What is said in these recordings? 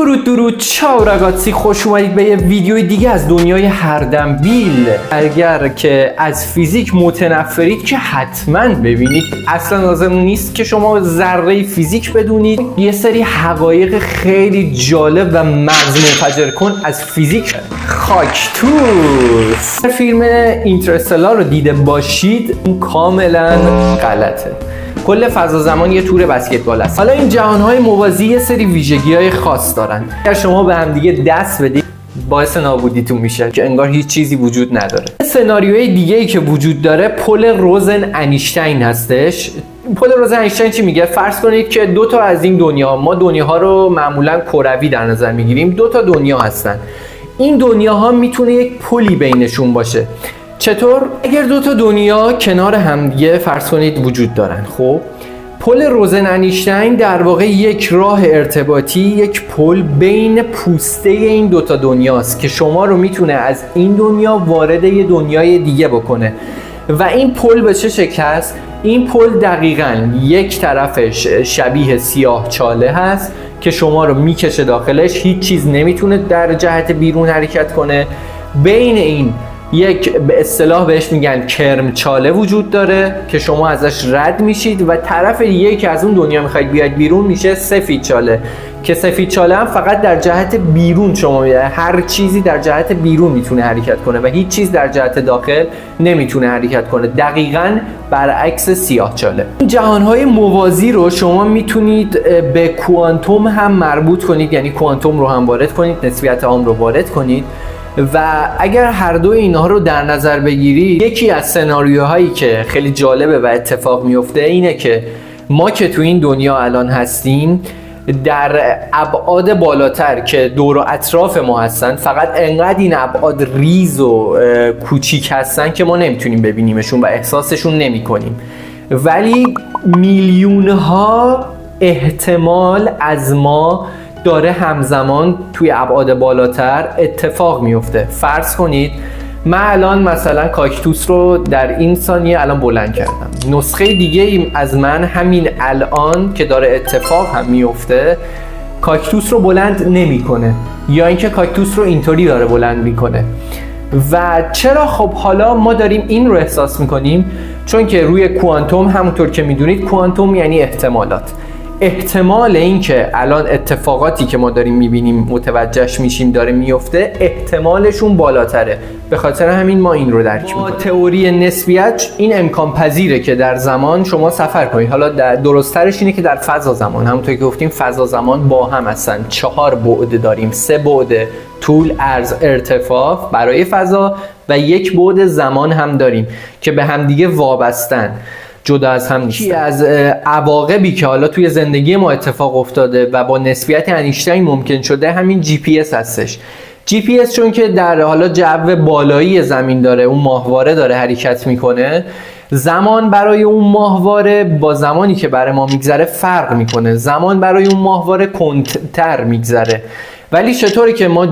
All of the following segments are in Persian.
درود چاو راگاتسی، خوش اومدید به یه ویدیو دیگه از دنیای هردمبیل. اگر که از فیزیک متنفرید که حتما ببینید. اصلا لازم نیست که شما ذره فیزیک بدونید، یه سری حقایق خیلی جالب و مغز منفجر کن از فیزیک. خاکتوس فیلم اینترستلار رو دیده باشید، اون کاملا غلطه. کل فضا زمان یه تور بسکتبال است. حالا این جهان‌های موازی یه سری ویژگی‌های خاص دارن. اگر شما به هم دیگه دست بدید باعث نابودیتون میشه که انگار هیچ چیزی وجود نداره. سناریوی دیگه‌ای که وجود داره پل روزن انیشتین هستش. پل روزن انیشتین چی میگه؟ فرض کنید که دو تا از این دنیا، ما دنیاها رو معمولاً کروی در نظر میگیریم، دو تا دنیا هستن. این دنیاها میتونه یک پلی بینشون باشه. چطور؟ اگر دو تا دنیا کنار همدیگه فرض کنید وجود دارن، خب پل روزن انیشتین در واقع یک راه ارتباطی، یک پل بین پوسته این دو تا دنیاست که شما رو میتونه از این دنیا وارد یه دنیای دیگه بکنه. و این پل به چه شکل هست؟ این پل دقیقاً یک طرفش شبیه سیاه چاله هست که شما رو میکشه داخلش، هیچ چیز نمیتونه در جهت بیرون حرکت کنه. بین این یک به اصطلاح بهش میگن کرم چاله وجود داره که شما ازش رد میشید و طرف دیگه که از اون دنیا میخواید بیاید بیرون میشه سفید چاله، که سفید چاله هم فقط در جهت بیرون شما میاد، هر چیزی در جهت بیرون میتونه حرکت کنه و هیچ چیز در جهت داخل نمیتونه حرکت کنه، دقیقاً برعکس سیاه چاله. این جهانهای موازی رو شما میتونید به کوانتوم هم مربوط کنید، یعنی کوانتوم رو هم وارد کنید، نسبیت عام رو وارد کنید. و اگر هر دو اینها رو در نظر بگیرید، یکی از سناریوهایی که خیلی جالبه و اتفاق میفته اینه که ما که تو این دنیا الان هستیم در ابعاد بالاتر که دور و اطراف ما هستن، فقط انقدر این ابعاد ریز و کوچیک هستن که ما نمیتونیم ببینیمشون و احساسشون نمی کنیم، ولی میلیونها احتمال از ما داره همزمان توی ابعاد بالاتر اتفاق میفته. فرض کنید من الان مثلا کاکتوس رو در این ثانیه الان بلند کردم، نسخه دیگه از من همین الان که داره اتفاق هم میفته کاکتوس رو بلند نمیکنه، یا اینکه کاکتوس رو اینطوری داره بلند میکنه. و چرا؟ خب حالا ما داریم این رو احساس میکنیم چون که روی کوانتوم، همونطور که میدونید کوانتوم یعنی احتمالات، احتمال این که الان اتفاقاتی که ما داریم میبینیم متوجهش میشیم داره میفته، احتمالشون بالاتره، به خاطر همین ما این رو درک میکنیم. تئوری نسبیت این امکان پذیره که در زمان شما سفر کنید. حالا درست‌ترش اینه که در فضا زمان، همونطور که گفتیم فضا زمان با هم هستن، 4 بعد داریم، 3 بعد طول، عرض، ارتفاع برای فضا و 1 بعد زمان هم داریم که به هم دیگه وابستن، جدا از هم نیست. یکی از عواقبی که حالا توی زندگی ما اتفاق افتاده و با نسبیت انیشتین ممکن شده همین جی پی اس هستش. جی پی اس چون که در حالا جو بالایی زمین داره، اون ماهواره داره حرکت میکنه، زمان برای اون ماهواره با زمانی که برای ما میگذره فرق میکنه، زمان برای اون ماهواره کندتر میگذره. ولی چطوری که ما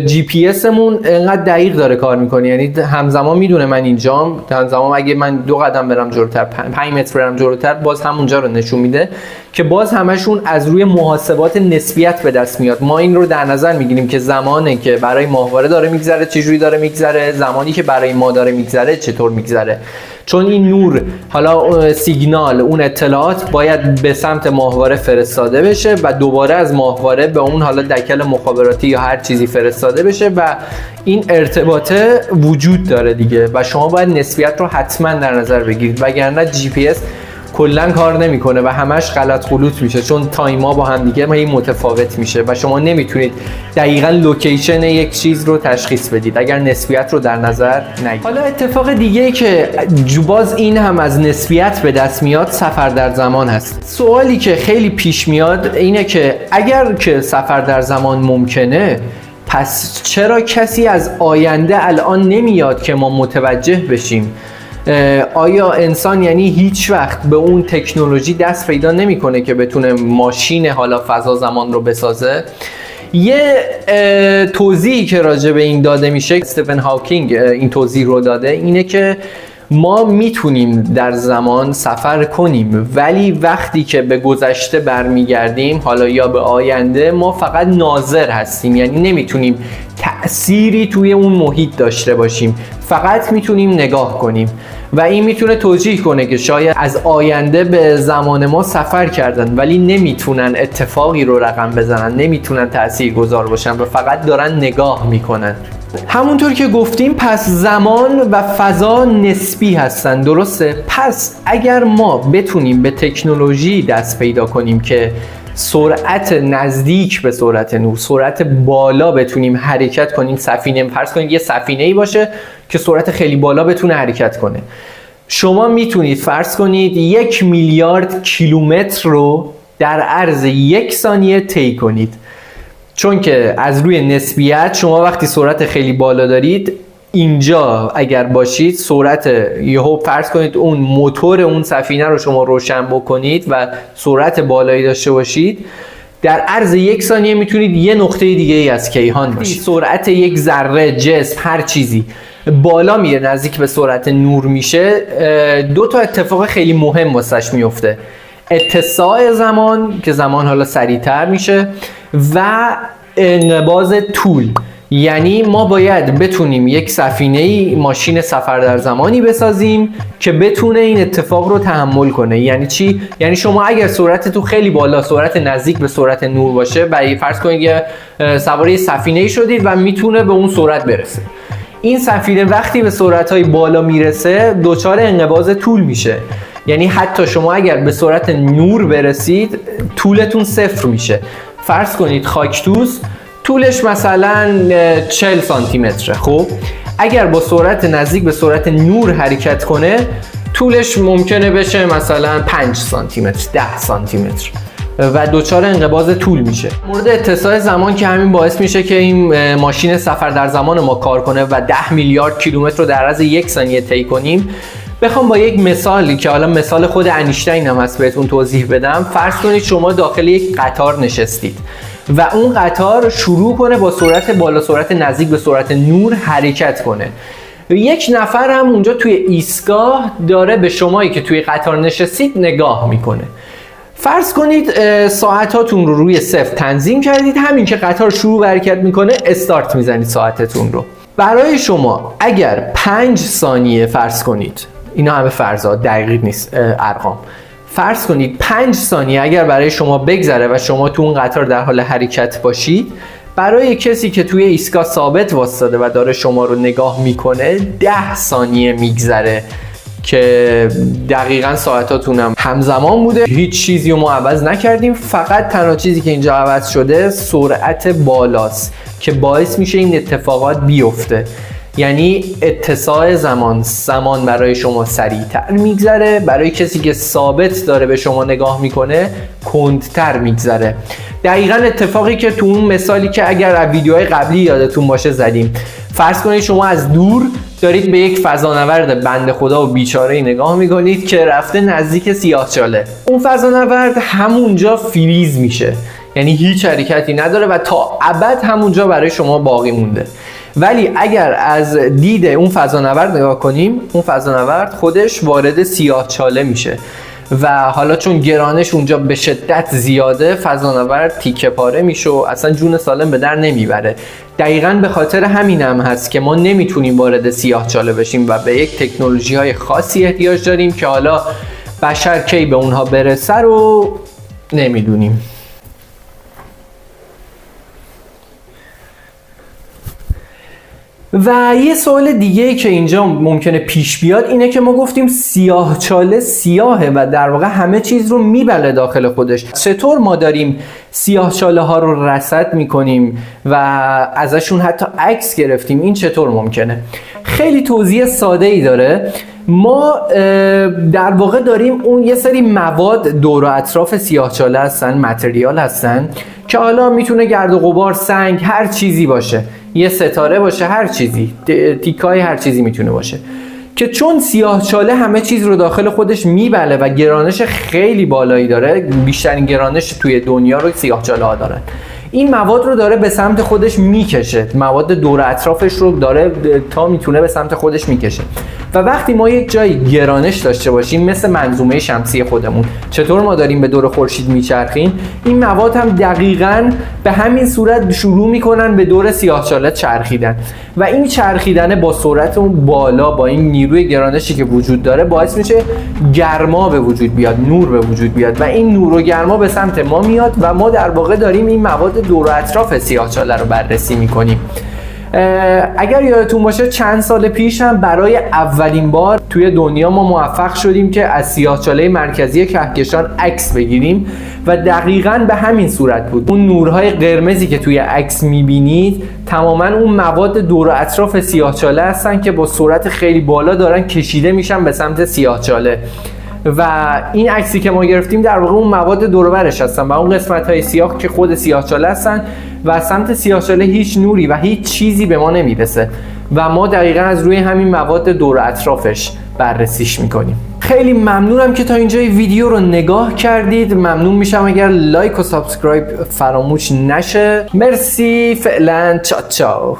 جی پی اسمون انقدر دقیق داره کار میکنه، یعنی همزمان میدونه من اینجام، همزمان اگه من 2 قدم برم جلوتر، 5 متر برم جلوتر، باز همونجا رو نشون میده که باز همشون از روی محاسبات نسبیت به دست میاد. ما این رو در نظر میگیریم که زمانی که برای ماهواره داره میگذره چجوری داره میگذره، زمانی که برای ما داره میگذره چطور میگذره، چون این نور، حالا سیگنال، اون اطلاعات باید به سمت ماهواره فرستاده بشه و دوباره از ماهواره به اون حالا دکل مخابراتی یا هر چیزی فرستاده بشه و این ارتباطه وجود داره دیگه و شما باید نسبیت رو حتما در نظر بگیرید، وگرنه جی پی اس کلا کار نمیکنه و همش غلط غلوط میشه، چون تایما با هم دیگه متفاوت میشه و شما نمیتونید دقیقاً لوکیشن یک چیز رو تشخیص بدید اگر نسبیت رو در نظر نگیرید. حالا اتفاق دیگه که باز این هم از نسبیت به دست میاد سفر در زمان هست. سوالی که خیلی پیش میاد اینه که اگر که سفر در زمان ممکنه، پس چرا کسی از آینده الان نمیاد که ما متوجه بشیم؟ آیا انسان یعنی هیچ وقت به اون تکنولوژی دست پیدا نمیکنه که بتونه ماشین حالا فضا زمان رو بسازه؟ یه توضیحی که راجع به این داده میشه، استیون هاکینگ این توضیح رو داده، اینه که ما میتونیم در زمان سفر کنیم، ولی وقتی که به گذشته برمیگردیم، حالا یا به آینده، ما فقط ناظر هستیم. یعنی نمیتونیم تأثیری توی اون محیط داشته باشیم، فقط میتونیم نگاه کنیم. و این میتونه توجیه کنه که شاید از آینده به زمان ما سفر کردن ولی نمیتونن اتفاقی رو رقم بزنن، نمیتونن تأثیر گذار باشن و فقط دارن نگاه میکنن. همونطور که گفتیم پس زمان و فضا نسبی هستن، درسته؟ پس اگر ما بتونیم به تکنولوژی دست پیدا کنیم که سرعت نزدیک به سرعت نور، سرعت بالا بتونیم حرکت کنیم، سفینه، فرض کنید یه سفینه‌ای باشه که سرعت خیلی بالا بتونه حرکت کنه، شما میتونید فرض کنید 1 میلیارد کیلومتر رو در عرض 1 ثانیه طی کنید. چون که از روی نسبیت شما وقتی سرعت خیلی بالا دارید، اینجا اگر باشید سرعت یهو فرض کنید اون موتور اون سفینه رو شما روشن بکنید و سرعت بالایی داشته باشید، در عرض 1 ثانیه میتونید یه نقطه دیگه ای از کیهان باشید. سرعت یک ذره، جسم، هر چیزی بالا میره، نزدیک به سرعت نور میشه، 2 تا اتفاق خیلی مهم واسش میفته: اتساع زمان که زمان حالا سریعتر میشه و انقباض طول. یعنی ما باید بتونیم یک سفینه‌ای، ماشین سفر در زمانی بسازیم که بتونه این اتفاق رو تحمل کنه. یعنی چی؟ یعنی شما اگر سرعت تو خیلی بالا، سرعت نزدیک به سرعت نور باشه، برای فرض کنید یه سوار سفینه‌ای شدید و میتونه به اون سرعت برسه. این سفینه وقتی به سرعت‌های بالا میرسه دچار انقباض طول میشه. یعنی حتی شما اگر به سرعت نور برسید طولتون 0 میشه. فرض کنید خاکتوز طولش مثلا 40 سانتی متره. خب اگر با سرعت نزدیک به سرعت نور حرکت کنه، طولش ممکنه بشه مثلا 5 سانتی متر، 10 سانتی متر و دچار انقباض طول میشه. مورد اتساع زمان که همین باعث میشه که این ماشین سفر در زمان ما کار کنه و 10 میلیارد کیلومتر رو در عرض 1 ثانیه طی کنیم. بخوام با یک مثالی که حالا مثال خود انیشتین هم هست بهتون توضیح بدم. فرض کنید شما داخل یک قطار نشستید و اون قطار شروع کنه با سرعت بالا، سرعت نزدیک به سرعت نور حرکت کنه. یک نفر هم اونجا توی ایستگاه داره به شمایی که توی قطار نشستید نگاه میکنه. فرض کنید ساعتاتون رو روی 0 تنظیم کردید، همین که قطار شروع به حرکت میکنه استارت میزنید ساعتتون رو. برای شما اگر 5 ثانیه فرض کنید، اینا همه فرضات، دقیق نیست ارقام، فرض کنید 5 ثانیه اگر برای شما بگذره و شما تو اون قطار در حال حرکت باشید، برای کسی که توی ایستگاه ثابت واسطاده و داره شما رو نگاه میکنه 10 ثانیه میگذره که دقیقاً ساعتاتون هم همزمان بوده. هیچ چیزی رو ما عوض نکردیم، فقط تنها چیزی که اینجا عوض شده سرعت بالاست که باعث میشه این اتفاقات بیفته. یعنی اتساع زمان برای شما سریعتر میگذره، برای کسی که ثابت داره به شما نگاه میکنه کندتر میگذره. دقیقاً اتفاقی که تو اون مثالی که اگر از ویدیوهای قبلی یادتون باشه زدیم. فرض کنید شما از دور دارید به یک فضانورد بنده خدا و بیچاره‌ای نگاه میکنید که رفته نزدیک سیاهچاله. اون فضانورد همونجا فریز میشه، یعنی هیچ حرکتی نداره و تا ابد همونجا برای شما باقی مونده. ولی اگر از دید اون فضانورد نگاه کنیم، اون فضانورد خودش وارد سیاهچاله میشه و حالا چون گرانش اونجا به شدت زیاده، فضانورد تیکه پاره میشه و اصلا جون سالم به در نمیبره. دقیقاً به خاطر همین هم هست که ما نمیتونیم وارد سیاهچاله بشیم و به یک تکنولوژی های خاصی احتیاج داریم که حالا بشر کی به اونها برسه رو نمیدونیم. و یه سوال دیگه که اینجا ممکنه پیش بیاد اینه که ما گفتیم سیاهچاله سیاهه و در واقع همه چیز رو میبله داخل خودش. چطور ما داریم سیاهچاله ها رو رصد میکنیم و ازشون حتی عکس گرفتیم؟ این چطور ممکنه؟ خیلی توضیح ساده ای داره. ما در واقع داریم اون یه سری مواد دور و اطراف سیاهچاله هستن، متریال هستن که حالا میتونه گرد و غبار، سنگ، هر چیزی باشه، یه ستاره باشه، هر چیزی، تیکای هر چیزی میتونه باشه که چون سیاهچاله همه چیز رو داخل خودش میبله و گرانش خیلی بالایی داره، بیشترین گرانش توی دنیا رو سیاهچاله ها دارن، این مواد رو داره به سمت خودش میکشه، مواد دور اطرافش رو داره تا میتونه به سمت خودش میکشه. و وقتی ما یک جای گرانش داشته باشیم مثل منظومه شمسی خودمون، چطور ما داریم به دور خورشید میچرخیم، این مواد هم دقیقاً به همین صورت شروع میکنن به دور سیاهچاله چرخیدن و این چرخیدن با سرعت اون بالا با این نیروی گرانشی که وجود داره باعث میشه گرما به وجود بیاد، نور به وجود بیاد و این نور و گرما به سمت ما میاد و ما در واقع داریم این مواد دور و اطراف سیاهچاله رو بررسی میکنیم. اگر یادتون باشه چند سال پیش هم برای اولین بار توی دنیا ما موفق شدیم که از سیاهچاله مرکزی کهکشان عکس بگیریم و دقیقاً به همین صورت بود. اون نورهای قرمزی که توی عکس میبینید تماما اون مواد دور و اطراف سیاهچاله هستن که با سرعت خیلی بالا دارن کشیده میشن به سمت سیاهچاله و این عکسی که ما گرفتیم در واقع اون مواد دور و برش هستن و اون قسمت‌های سیاه که خود سیاهچاله هستن و از سمت سیاهچاله هیچ نوری و هیچ چیزی به ما نمیرسه و ما دقیقاً از روی همین مواد دور و اطرافش بررسیش میکنیم. خیلی ممنونم که تا اینجای ویدیو رو نگاه کردید. ممنون میشم اگر لایک و سابسکرایب فراموش نشه. مرسی، فعلا چاو چاو.